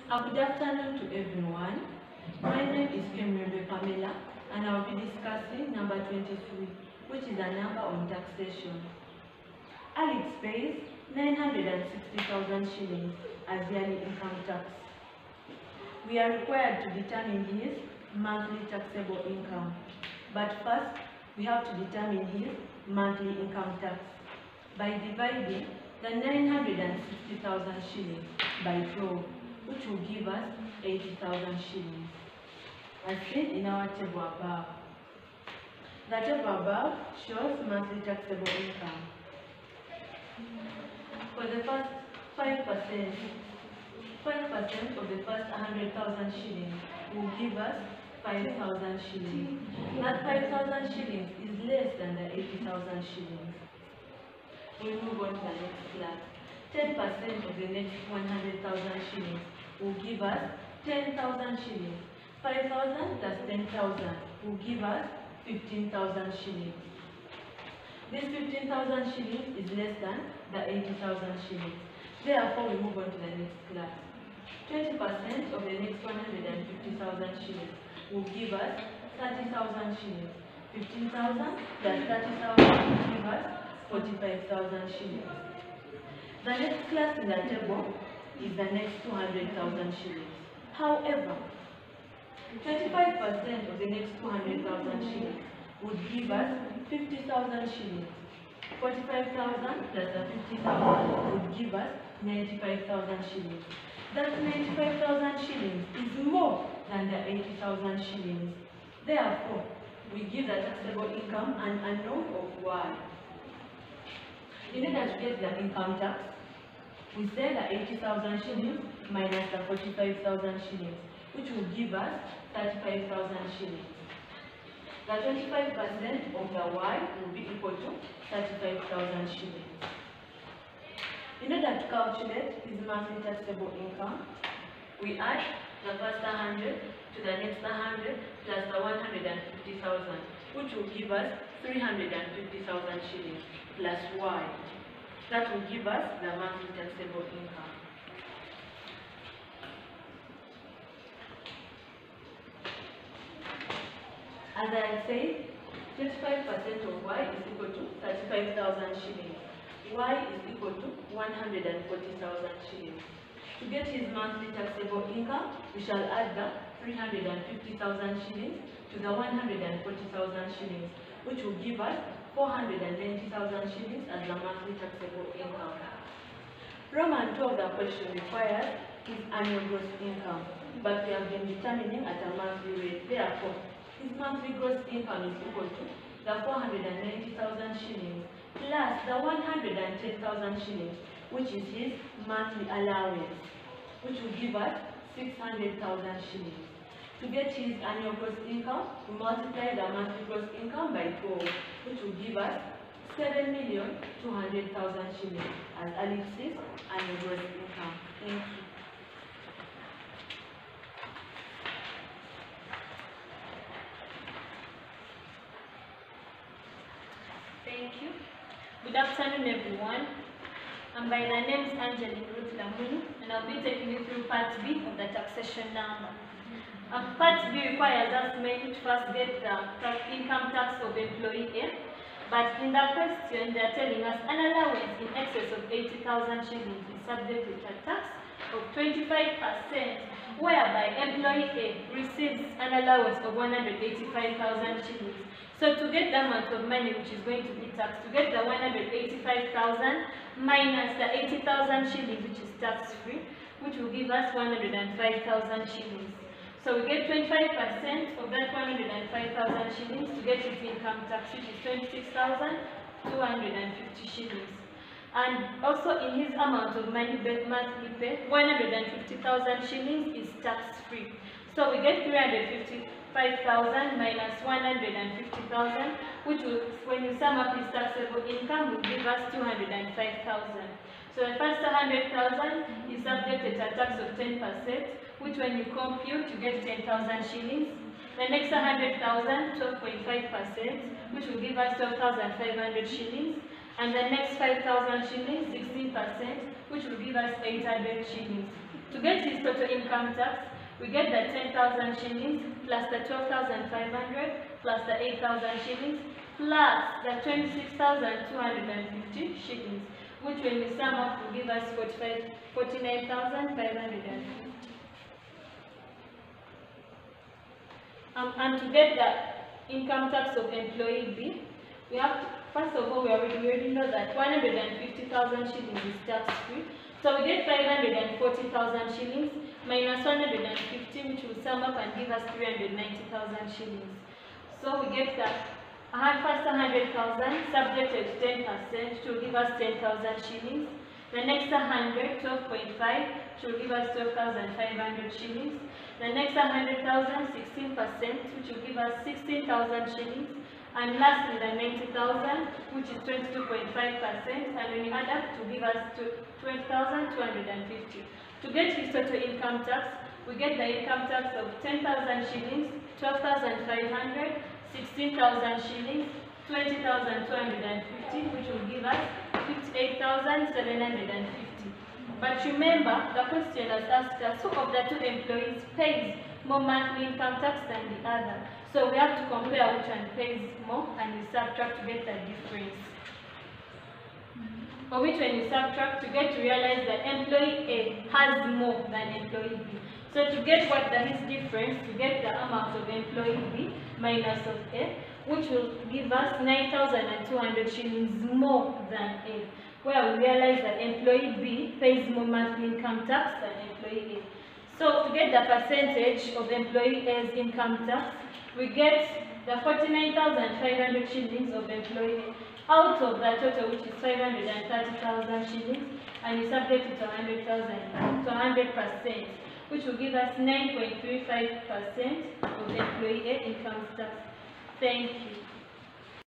Good afternoon to everyone. My name is Kemrebe Pamela, and I will be discussing number 23, which is a number on taxation. Alex pays 960,000 shillings as yearly income tax. We are required to determine his monthly taxable income. But first, we have to determine his monthly income tax by dividing the 960,000 shillings by 12, which will give us 80,000 shillings, as seen in our table above. The table above shows monthly taxable income. For the first 5% of the first 100,000 shillings will give us 5,000 shillings. That 5,000 shillings is less than the 80,000 shillings. We move on to the next class. 10% of the next 100,000 shillings will give us 10,000 shillings. 5,000 plus 10,000 will give us 15,000 shillings. This 15,000 shillings is less than the 80,000 shillings. Therefore, we move on to the next class. 20% of the next 150,000 shillings will give us 30,000 shillings. 15,000 plus 30,000 will give us 45,000 shillings. The next class in the table is the next 200,000 shillings. However, 25% of the next 200,000 shillings would give us 50,000 shillings. 45,000 plus the 50,000 would give us 95,000 shillings. That 95,000 shillings is more than the 80,000 shillings. Therefore, we give the taxable income an unknown of y. In order to get the income tax, we say the 80,000 shillings minus the 45,000 shillings, which will give us 35,000 shillings. The 25% of the y will be equal to 35,000 shillings. In order to calculate his monthly taxable income, we add the first 100 to the next 100 plus the 150,000, which will give us 350,000 shillings plus y. That will give us the monthly taxable income. As I said, 25% of y is equal to 35,000 shillings. Y is equal to 140,000 shillings. To get his monthly taxable income, we shall add the 350,000 shillings to the 140,000 shillings, which will give us 490,000 shillings as the monthly taxable income. Roman 2 of the question requires his annual gross income, but we have been determining at a monthly rate. Therefore, his monthly gross income is equal to the 490,000 shillings plus the 110,000 shillings, which is his monthly allowance, which will give us 600,000 shillings. To get his annual gross income, we multiply the monthly gross income by 12, which will give us 7,200,000 shillings as Alex's annual gross income. Thank you. Thank you. Good afternoon, everyone. I'm by the name is Angeline Ruth Lamuni, and I'll be taking you through Part B of the taxation number. Part B requires us mainly to first get the income tax of employee A, but in the question they are telling us an allowance in excess of 80,000 shillings is subject to a tax of 25%, whereby employee A receives an allowance of 185,000 shillings. So to get the amount of money which is going to be taxed, to get the 185,000 minus the 80,000 shillings which is tax-free, which will give us 105,000 shillings. So we get 25% of that 105,000 shillings to get his income tax, which is 26,250 shillings. And also in his amount of money monthly pay, 150,000 shillings is tax-free. So we get 355,000 minus 150,000, which will, when you sum up his taxable income, will give us 205,000. So the first 100,000 is subject to a tax of 10%, which when you compute, you get 10,000 shillings. The next 100,000, 12.5%, which will give us 12,500 shillings. And the next 5,000 shillings, 16%, which will give us 800 shillings. To get his total income tax, we get the 10,000 shillings plus the 12,500 plus the 8,000 shillings plus the 26,250 shillings, which when we sum up will give us 49,550. And to get the income tax of employee B, we have to, first of all, we already know that 150,000 shillings is tax-free. So we get 540,000 shillings minus 150, which will sum up and give us 390,000 shillings. So we get that first 100,000 subjected to 10%, which will give us 10,000 shillings. The next 100, 12.5, which will give us 12,500 shillings. The next 100,000, 16%, which will give us 16,000 shillings. And lastly, the 90,000, which is 22.5%, and when you add up to give us 12,250. To get his total income tax, we get the income tax of 10,000 shillings, 12,500, 16,000 shillings, 20,250, which will give us 58,750. But remember, the question has asked us who of the two employees pays more monthly income tax than the other. So we have to compare which one pays more and we subtract to get the difference. For which when you subtract, you get to realize that employee A has more than employee B. So to get what that is difference, you get the amount of employee B minus of A, which will give us 9,200 shillings more than A, where we realize that employee B pays more monthly income tax than employee A. So to get the percentage of employee A's income tax, we get the 49,500 shillings of employee A out of the total, which is 530,000 shillings, and you subject it to 100%, which will give us 9.35% of employee A income tax. Thank you.